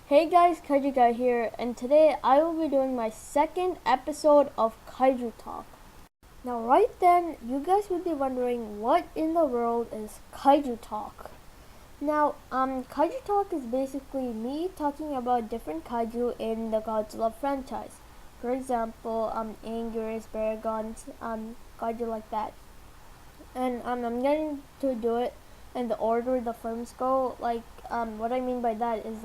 Hey guys, Kaiju Guy here, and today I will be doing my second episode of Kaiju Talk. Now, right then, you guys would be wondering what in the world is Kaiju Talk. Now, Kaiju Talk is basically me talking about different kaiju in the Godzilla franchise. For example, Anguirus, Baragons, kaiju like that. And I'm going to do it in the order the films go. What I mean by that is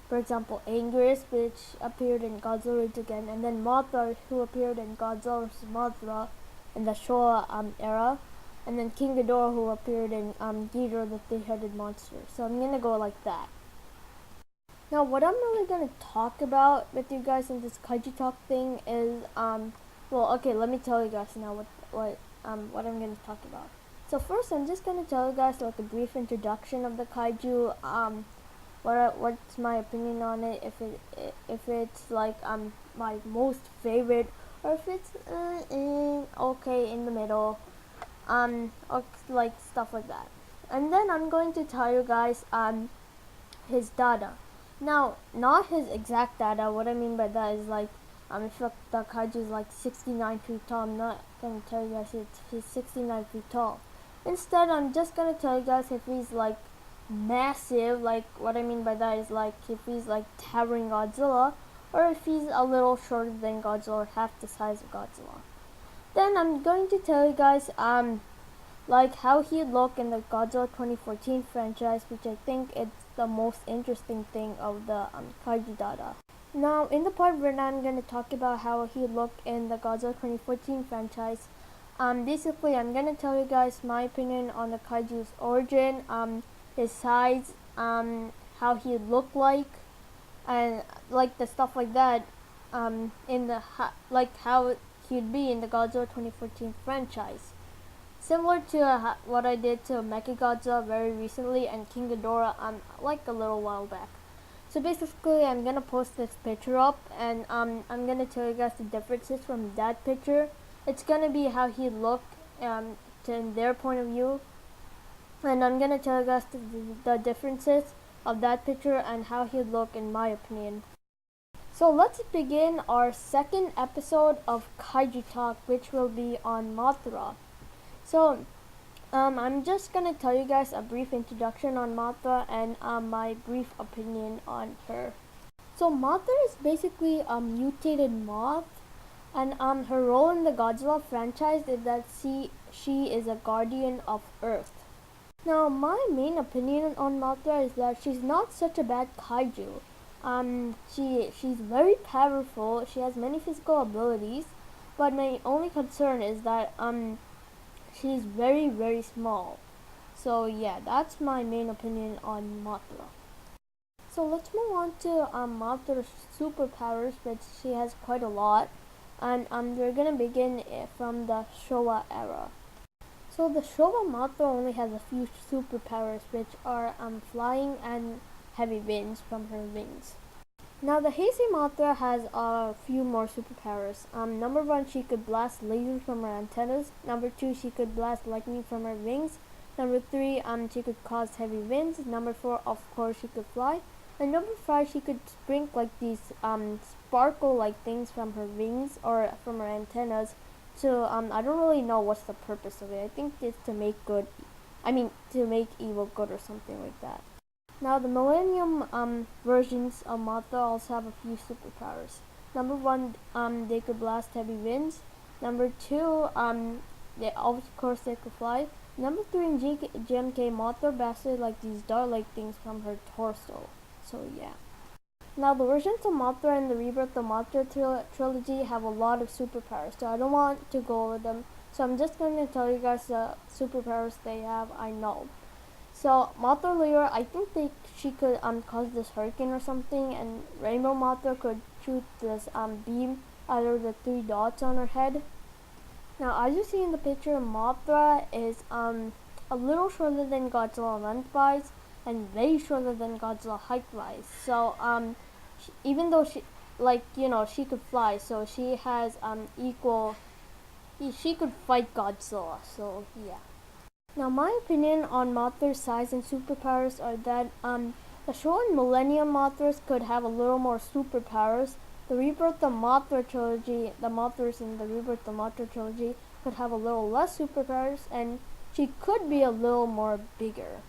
for example, Anguirus, which appeared in Godzilla Rage Again, and then Mothra, who appeared in Godzilla vs. Mothra in the Showa era, and then King Ghidorah, who appeared in Ghidorah, the three-headed monster. So I'm gonna go like that. Now, what I'm really gonna talk about with you guys in this Kaiju Talk thing is okay, let me tell you guys now what I'm gonna talk about. So first, I'm just gonna tell you guys like a brief introduction of the kaiju. What's my opinion on it, if it's my most favorite, or if it's okay in the middle, or like stuff like that. And then I'm going to tell you guys his data. Now, not his exact data. What I mean by that is if the kaiju is like 69 feet tall, I'm not gonna tell you guys he's 69 feet tall. Instead, I'm just gonna tell you guys if he's like massive. Like, what I mean by that is like if he's like towering Godzilla, or if he's a little shorter than Godzilla, or half the size of Godzilla. Then I'm going to tell you guys like how he looked in the Godzilla 2014 franchise, which I think it's the most interesting thing of the kaiju data. Now, in the part where I'm going to talk about how he looked in the Godzilla 2014 franchise, basically I'm going to tell you guys my opinion on the kaiju's origin, his size, how he looked like, and like the stuff like that, in the like how he'd be in the Godzilla 2014 franchise. Similar to what I did to Mechagodzilla very recently and King Ghidorah like a little while back. So basically, I'm gonna post this picture up, and I'm gonna tell you guys the differences from that picture. It's gonna be how he looked in their point of view, and I'm gonna tell you guys the differences of that picture and how he looked in my opinion. So let's begin our second episode of Kaiju Talk, which will be on Mothra. So, I'm just gonna tell you guys a brief introduction on Mothra and my brief opinion on her. So Mothra is basically a mutated moth, and her role in the Godzilla franchise is that she is a guardian of Earth. Now, my main opinion on Mothra is that she's not such a bad kaiju. She's very powerful. She has many physical abilities, but my only concern is that she's very, very small. So yeah, that's my main opinion on Mothra. So let's move on to Mothra's superpowers, which she has quite a lot. And we're gonna begin from the Showa era. So the Showa Mothra only has a few superpowers, which are flying and heavy winds from her wings. Now the Heisei Mothra has a few more superpowers. Number one, she could blast lasers from her antennas. Number two, she could blast lightning from her wings. Number three, she could cause heavy winds. Number four, of course, she could fly. And number five, she could sprinkle like these sparkle like things from her wings or from her antennas. So I don't really know what's the purpose of it. I think it's to make good. I mean, to make evil good or something like that. Now, the Millennium versions of Mothra also have a few superpowers. Number one, they could blast heavy winds. Number two, of course they could fly. Number three, in GMK, Mothra blasted like these dart-like things from her torso. So yeah. Now, the versions of Mothra and the Rebirth of Mothra trilogy have a lot of superpowers, so I don't want to go over them. So I'm just going to tell you guys the superpowers they have. I know. So Mothra Lear, I think she could cause this hurricane or something, and Rainbow Mothra could shoot this beam out of the three dots on her head. Now, as you see in the picture, Mothra is a little shorter than Godzilla length-wise and very shorter than Godzilla height-wise. So even though she could fly, so she has equal. She could fight Godzilla. So yeah. Now, my opinion on Mothra's size and superpowers are that The show and Millennium Mothras could have a little more superpowers. The Rebirth of Mothra trilogy, the Mothras in the Rebirth of Mothra trilogy could have a little less superpowers, and she could be a little more bigger.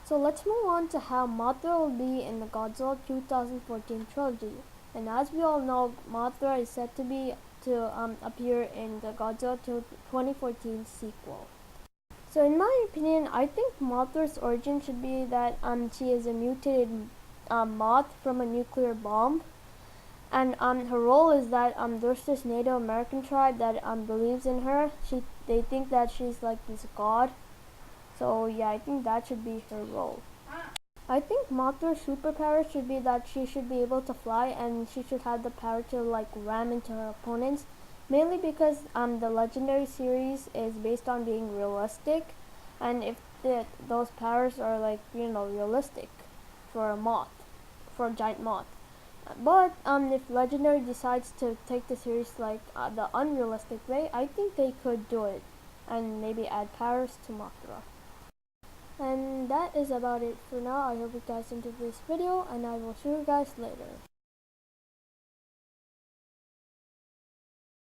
So let's move on to how Mothra will be in the Godzilla 2014 trilogy. And as we all know, Mothra is set to appear in the Godzilla 2014 sequel. So in my opinion, I think Mothra's origin should be that she is a mutated moth from a nuclear bomb. And her role is that there's this Native American tribe that believes in her. They think that she's like this god. So yeah, I think that should be her role. I think Mothra's superpower should be that she should be able to fly, and she should have the power to like ram into her opponents. Mainly because the Legendary series is based on being realistic, and if those powers are like realistic for a moth, for a giant moth. But if Legendary decides to take the series like the unrealistic way, I think they could do it, and maybe add powers to Mothra. And that is about it for now. I hope you guys enjoyed this video, and I will see you guys later.